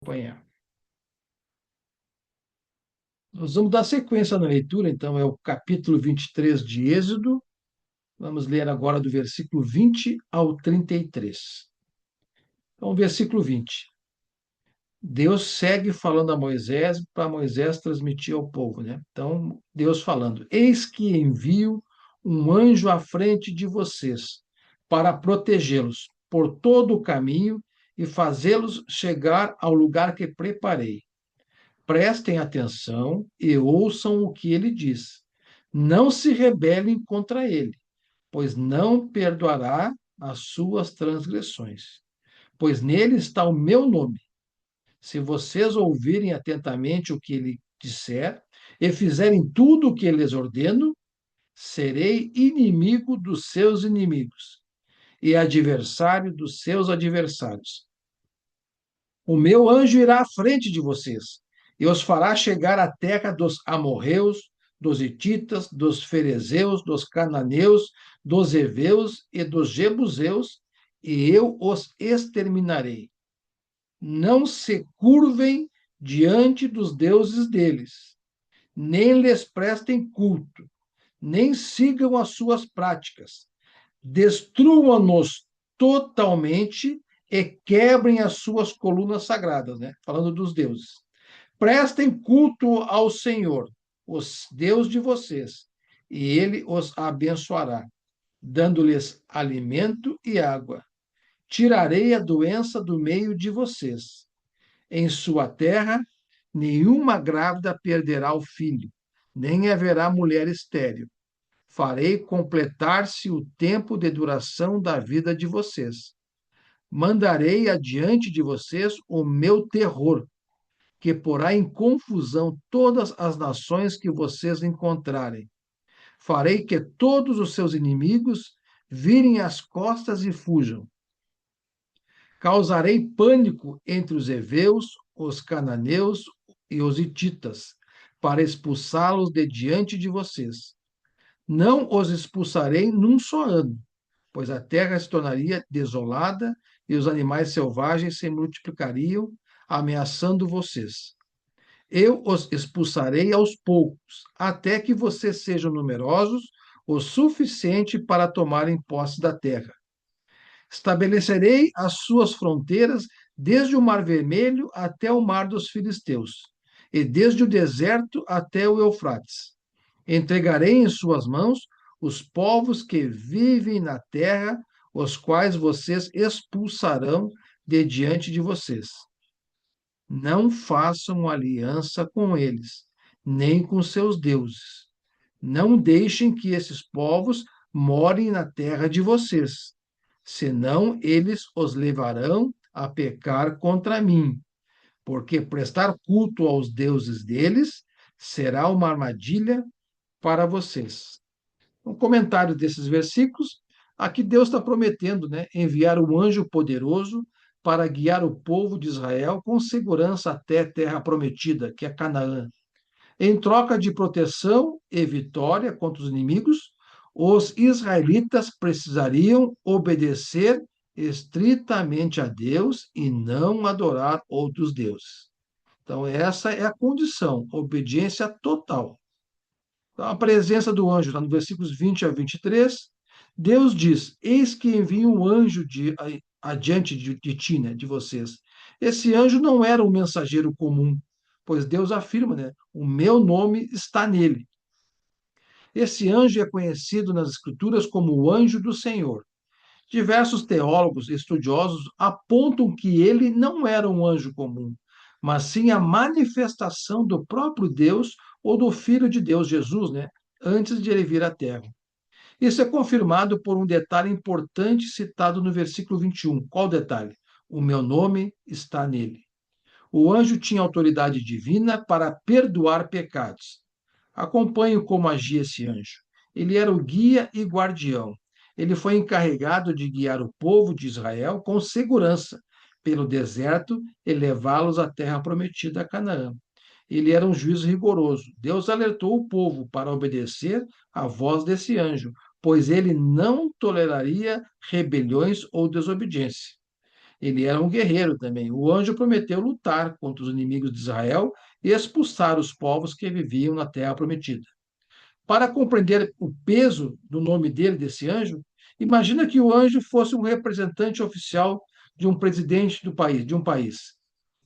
Acompanhar. Nós vamos dar sequência na leitura, então, é o capítulo 23 de Êxodo. Vamos ler agora do versículo 20 ao 33. Então, versículo 20. Deus segue falando a Moisés para Moisés transmitir ao povo, né? Então, Deus falando: Eis que envio um anjo à frente de vocês para protegê-los por todo o caminho e fazê-los chegar ao lugar que preparei. Prestem atenção e ouçam o que ele diz. Não se rebelem contra ele, pois não perdoará as suas transgressões. Pois nele está o meu nome. Se vocês ouvirem atentamente o que ele disser e fizerem tudo o que lhes ordeno, serei inimigo dos seus inimigos e adversário dos seus adversários. O meu anjo irá à frente de vocês e os fará chegar à terra dos amorreus, dos hititas, dos ferezeus, dos cananeus, dos heveus e dos jebuseus, e eu os exterminarei. Não se curvem diante dos deuses deles, nem lhes prestem culto, nem sigam as suas práticas. Destruam-nos totalmente e quebrem as suas colunas sagradas, né? Falando dos deuses. Prestem culto ao Senhor, o Deus de vocês, e ele os abençoará, dando-lhes alimento e água. Tirarei a doença do meio de vocês. Em sua terra, nenhuma grávida perderá o filho, nem haverá mulher estéril. Farei completar-se o tempo de duração da vida de vocês. Mandarei adiante de vocês o meu terror, que porá em confusão todas as nações que vocês encontrarem. Farei que todos os seus inimigos virem as costas e fujam. Causarei pânico entre os heveus, os cananeus e os hititas, para expulsá-los de diante de vocês. Não os expulsarei num só ano, pois a terra se tornaria desolada e os animais selvagens se multiplicariam, ameaçando vocês. Eu os expulsarei aos poucos, até que vocês sejam numerosos o suficiente para tomarem posse da terra. Estabelecerei as suas fronteiras desde o Mar Vermelho até o Mar dos Filisteus, e desde o deserto até o Eufrates. Entregarei em suas mãos os povos que vivem na terra, os quais vocês expulsarão de diante de vocês. Não façam aliança com eles, nem com seus deuses. Não deixem que esses povos morem na terra de vocês, senão eles os levarão a pecar contra mim, porque prestar culto aos deuses deles será uma armadilha para vocês. Um comentário desses versículos, aqui Deus está prometendo, né, enviar um anjo poderoso para guiar o povo de Israel com segurança até a terra prometida, que é Canaã. Em troca de proteção e vitória contra os inimigos, os israelitas precisariam obedecer estritamente a Deus e não adorar outros deuses. Então, essa é a condição, obediência total. Então, a presença do anjo está no versículos 20 a 23. Deus diz: Eis que envio um anjo adiante de ti, né, de vocês. Esse anjo não era um mensageiro comum, pois Deus afirma, né, o meu nome está nele. Esse anjo é conhecido nas Escrituras como o anjo do Senhor. Diversos teólogos estudiosos apontam que ele não era um anjo comum, mas sim a manifestação do próprio Deus ou do Filho de Deus, Jesus, né, antes de ele vir à Terra. Isso é confirmado por um detalhe importante citado no versículo 21. Qual detalhe? O meu nome está nele. O anjo tinha autoridade divina para perdoar pecados. Acompanhe como agia esse anjo. Ele era o guia e guardião. Ele foi encarregado de guiar o povo de Israel com segurança pelo deserto e levá-los à terra prometida, a Canaã. Ele era um juiz rigoroso. Deus alertou o povo para obedecer à voz desse anjo, pois ele não toleraria rebeliões ou desobediência. Ele era um guerreiro também. O anjo prometeu lutar contra os inimigos de Israel e expulsar os povos que viviam na terra prometida. Para compreender o peso do nome dele, desse anjo, imagina que o anjo fosse um representante oficial de um presidente do país, de um país.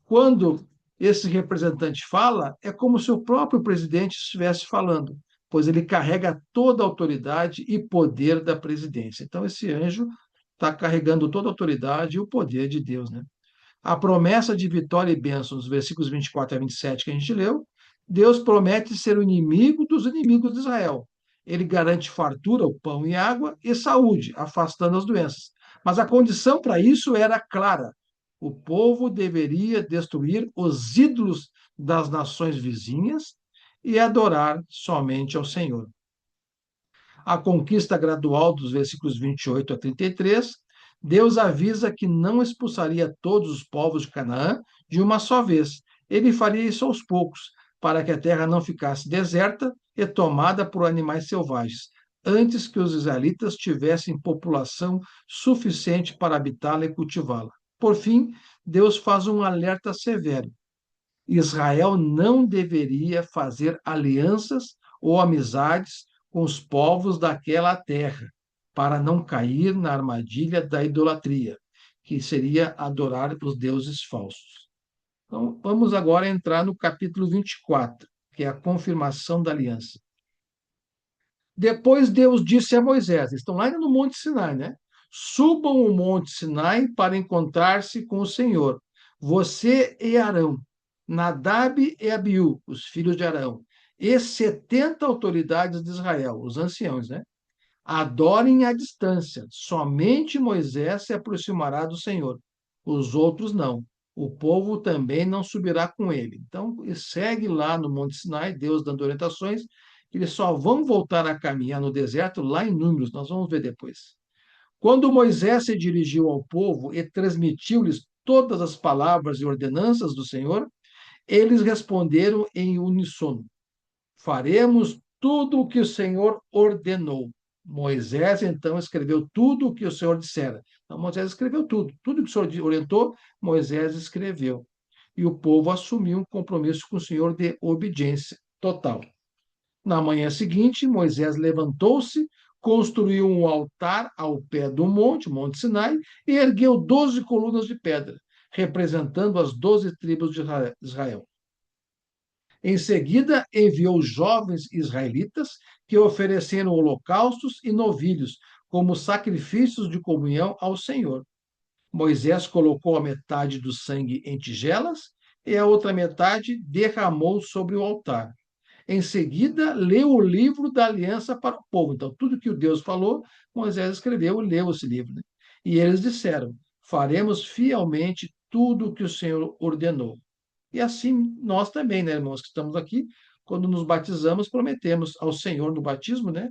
Quando esse representante fala, é como se o próprio presidente estivesse falando, pois ele carrega toda a autoridade e poder da presidência. Então, esse anjo está carregando toda a autoridade e o poder de Deus, né? A promessa de vitória e bênção, nos versículos 24 a 27 que a gente leu, Deus promete ser o inimigo dos inimigos de Israel. Ele garante fartura, o pão e água, e saúde, afastando as doenças. Mas a condição para isso era clara: o povo deveria destruir os ídolos das nações vizinhas e adorar somente ao Senhor. A conquista gradual dos versículos 28 a 33, Deus avisa que não expulsaria todos os povos de Canaã de uma só vez. Ele faria isso aos poucos, para que a terra não ficasse deserta e tomada por animais selvagens, antes que os israelitas tivessem população suficiente para habitá-la e cultivá-la. Por fim, Deus faz um alerta severo: Israel não deveria fazer alianças ou amizades com os povos daquela terra, para não cair na armadilha da idolatria, que seria adorar os deuses falsos. Então, vamos agora entrar no capítulo 24, que é a confirmação da aliança. Depois Deus disse a Moisés, estão lá no Monte Sinai, né? Subam o Monte Sinai para encontrar-se com o Senhor, você e Arão, Nadab e Abiú, os filhos de Arão, e 70 autoridades de Israel, os anciãos, né? Adorem à distância, somente Moisés se aproximará do Senhor, os outros não. O povo também não subirá com ele. Então, segue lá no Monte Sinai, Deus dando orientações, eles só vão voltar a caminhar no deserto lá em Números, nós vamos ver depois. Quando Moisés se dirigiu ao povo e transmitiu-lhes todas as palavras e ordenanças do Senhor, eles responderam em uníssono: faremos tudo o que o Senhor ordenou. Moisés então escreveu tudo o que o Senhor dissera. Então Moisés escreveu tudo, tudo que o Senhor orientou, Moisés escreveu. E o povo assumiu um compromisso com o Senhor de obediência total. Na manhã seguinte, Moisés levantou-se, construiu um altar ao pé do monte, Monte Sinai, e ergueu 12 colunas de pedra, representando as 12 tribos de Israel. Em seguida, enviou jovens israelitas que ofereceram holocaustos e novilhos como sacrifícios de comunhão ao Senhor. Moisés colocou a metade do sangue em tigelas e a outra metade derramou sobre o altar. Em seguida, leu o livro da aliança para o povo. Então, tudo que o Deus falou, Moisés escreveu e leu esse livro, né? E eles disseram: faremos fielmente tudo o que o Senhor ordenou. E assim nós também, né, irmãos, que estamos aqui, quando nos batizamos, prometemos ao Senhor no batismo, né,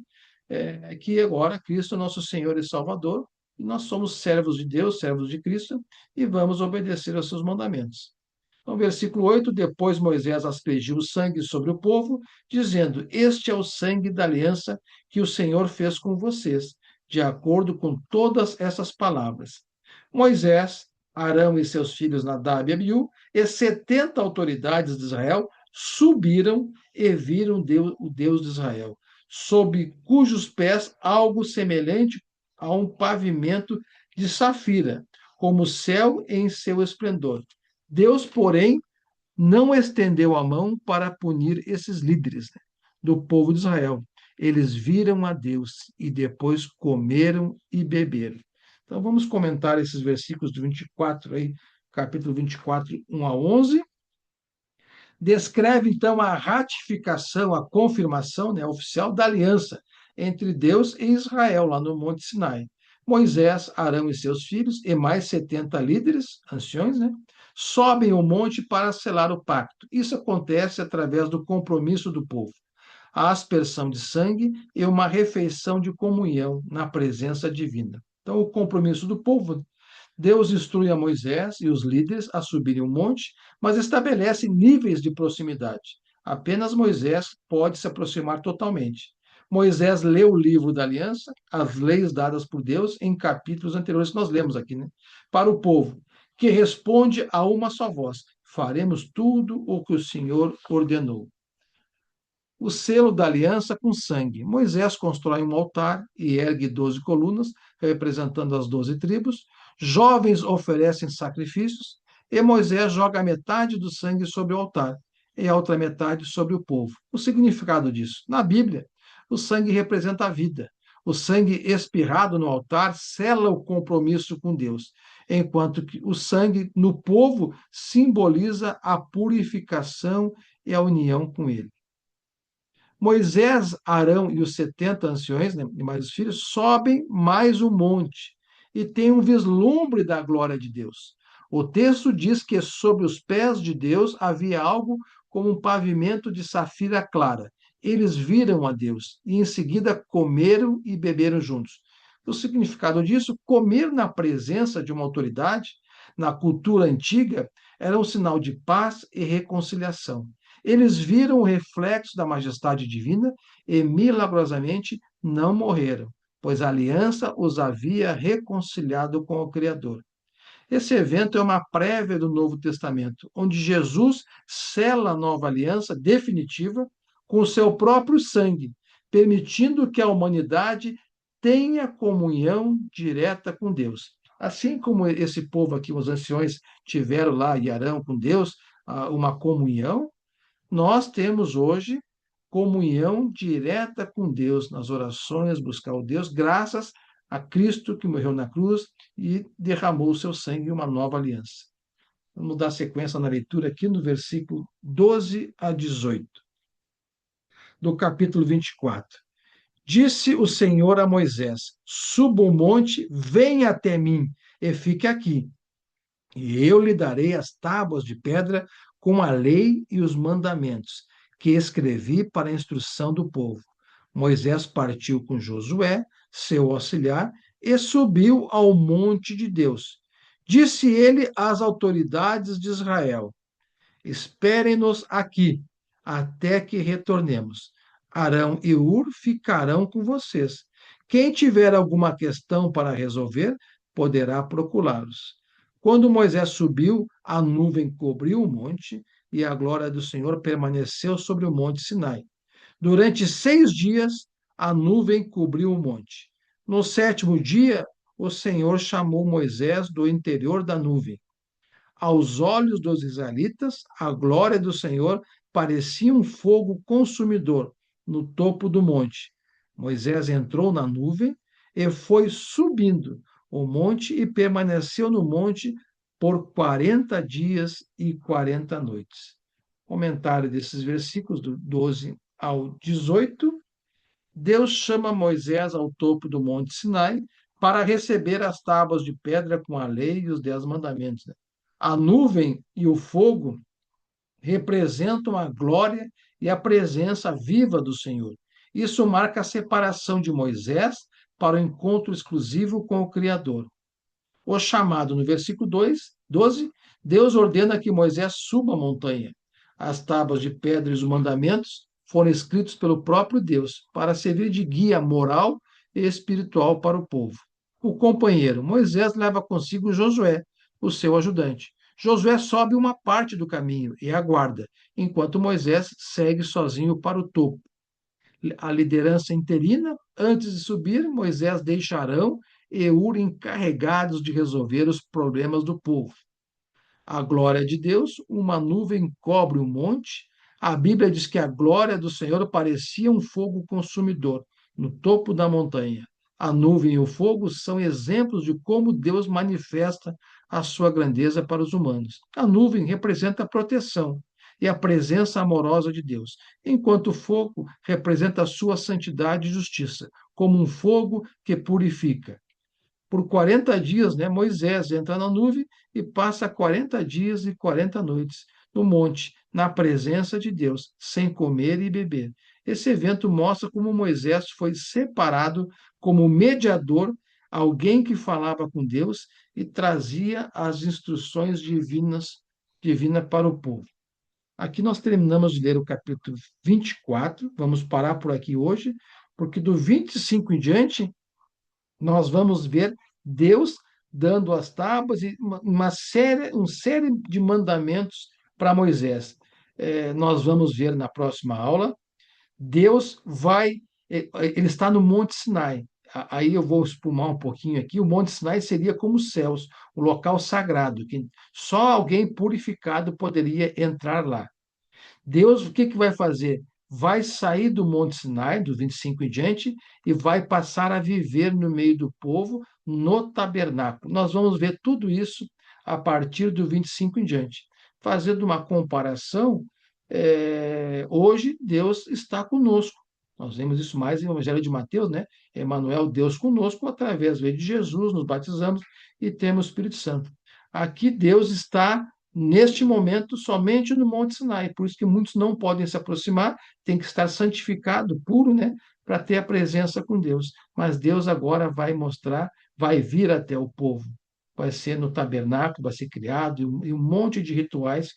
que agora Cristo é nosso Senhor e Salvador, e nós somos servos de Deus, servos de Cristo, e vamos obedecer aos seus mandamentos. Então, versículo 8: depois Moisés aspergiu o sangue sobre o povo, dizendo: este é o sangue da aliança que o Senhor fez com vocês, de acordo com todas essas palavras. Moisés, Arão e seus filhos Nadab e Abiú, e 70 autoridades de Israel subiram e viram o Deus de Israel, sob cujos pés algo semelhante a um pavimento de safira, como o céu em seu esplendor. Deus, porém, não estendeu a mão para punir esses líderes, né, do povo de Israel. Eles viram a Deus e depois comeram e beberam. Então vamos comentar esses versículos do 24 aí, capítulo 24, 1 a 11. Descreve então a ratificação, a confirmação, né, oficial da aliança entre Deus e Israel lá no Monte Sinai. Moisés, Arão e seus filhos e mais 70 líderes, anciões, né, sobem o monte para selar o pacto. Isso acontece através do compromisso do povo, a aspersão de sangue e uma refeição de comunhão na presença divina. Então, o compromisso do povo, Deus instrui a Moisés e os líderes a subirem o monte, mas estabelece níveis de proximidade. Apenas Moisés pode se aproximar totalmente. Moisés leu o livro da aliança, as leis dadas por Deus em capítulos anteriores que nós lemos aqui, né, para o povo. que responde a uma só voz: faremos tudo o que o Senhor ordenou. O selo da aliança com sangue. Moisés constrói um altar e ergue 12 colunas, representando as 12 tribos. Jovens oferecem sacrifícios e Moisés joga metade do sangue sobre o altar e a outra metade sobre o povo. O significado disso? Na Bíblia, o sangue representa a vida. O sangue espirrado no altar sela o compromisso com Deus, enquanto que o sangue no povo simboliza a purificação e a união com ele. Moisés, Arão e os 70 anciões, né, e mais os filhos, sobem mais um monte e têm um vislumbre da glória de Deus. O texto diz que sobre os pés de Deus havia algo como um pavimento de safira clara. Eles viram a Deus e em seguida comeram e beberam juntos. O significado disso, comer na presença de uma autoridade, na cultura antiga, era um sinal de paz e reconciliação. Eles viram o reflexo da majestade divina e milagrosamente não morreram, pois a aliança os havia reconciliado com o Criador. Esse evento é uma prévia do Novo Testamento, onde Jesus sela a nova aliança definitiva com o seu próprio sangue, permitindo que a humanidade tenha comunhão direta com Deus. Assim como esse povo aqui, os anciões, tiveram lá em Arão com Deus, uma comunhão, nós temos hoje comunhão direta com Deus nas orações, buscar o Deus, graças a Cristo que morreu na cruz e derramou o seu sangue em uma nova aliança. Vamos dar sequência na leitura aqui no versículo 12 a 18, do capítulo 24. Disse o Senhor a Moisés: suba o monte, venha até mim e fique aqui. E eu lhe darei as tábuas de pedra com a lei e os mandamentos, que escrevi para a instrução do povo. Moisés partiu com Josué, seu auxiliar, e subiu ao monte de Deus. Disse ele às autoridades de Israel: esperem-nos aqui, até que retornemos. Arão e Ur ficarão com vocês. Quem tiver alguma questão para resolver, poderá procurá-los. Quando Moisés subiu, a nuvem cobriu o monte e a glória do Senhor permaneceu sobre o monte Sinai. Durante 6 dias, a nuvem cobriu o monte. No 7º dia, o Senhor chamou Moisés do interior da nuvem. Aos olhos dos israelitas, a glória do Senhor parecia um fogo consumidor no topo do monte. Moisés entrou na nuvem e foi subindo o monte e permaneceu no monte por 40 dias e 40 noites. Comentário desses versículos, do 12 ao 18. Deus chama Moisés ao topo do monte Sinai para receber as tábuas de pedra com a lei e os 10 mandamentos. A nuvem e o fogo representam a glória e a presença viva do Senhor. Isso marca a separação de Moisés para o encontro exclusivo com o Criador. O chamado no versículo 12, Deus ordena que Moisés suba a montanha. As tábuas de pedra e os mandamentos foram escritos pelo próprio Deus para servir de guia moral e espiritual para o povo. O companheiro Moisés leva consigo Josué, o seu ajudante. Josué sobe uma parte do caminho e aguarda, enquanto Moisés segue sozinho para o topo. A liderança interina, antes de subir, Moisés deixa Arão e Ur encarregados de resolver os problemas do povo. A glória de Deus, uma nuvem cobre o monte. A Bíblia diz que a glória do Senhor parecia um fogo consumidor no topo da montanha. A nuvem e o fogo são exemplos de como Deus manifesta a sua grandeza para os humanos. A nuvem representa a proteção e a presença amorosa de Deus, enquanto o fogo representa a sua santidade e justiça, como um fogo que purifica. Por 40 dias, né, Moisés entra na nuvem e passa 40 dias e 40 noites no monte, na presença de Deus, sem comer e beber. Esse evento mostra como Moisés foi separado como mediador, alguém que falava com Deus e trazia as instruções divinas para o povo. Aqui nós terminamos de ler o capítulo 24, vamos parar por aqui hoje, porque do 25 em diante nós vamos ver Deus dando as tábuas e uma série de mandamentos para Moisés. Nós vamos ver na próxima aula. Deus vai, ele está no Monte Sinai. Aí eu vou espumar um pouquinho aqui. O Monte Sinai seria como os céus, o local sagrado, que só alguém purificado poderia entrar lá. Deus, o que que vai fazer? Vai sair do Monte Sinai, do 25 em diante, e vai passar a viver no meio do povo, no tabernáculo. Nós vamos ver tudo isso a partir do 25 em diante. Fazendo uma comparação, hoje Deus está conosco. Nós vemos isso mais no Evangelho de Mateus, né? Emmanuel, Deus conosco, através de Jesus, nos batizamos e temos o Espírito Santo. Aqui Deus está neste momento somente no Monte Sinai, por isso que muitos não podem se aproximar, tem que estar santificado, puro, né, para ter a presença com Deus. Mas Deus agora vai mostrar, vai vir até o povo, vai ser no tabernáculo, vai ser criado, e um monte de rituais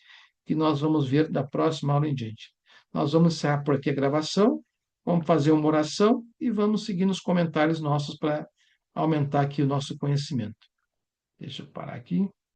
que nós vamos ver da próxima aula em diante. Nós vamos encerrar por aqui a gravação, vamos fazer uma oração e vamos seguir nos comentários nossos para aumentar aqui o nosso conhecimento. Deixa eu parar aqui.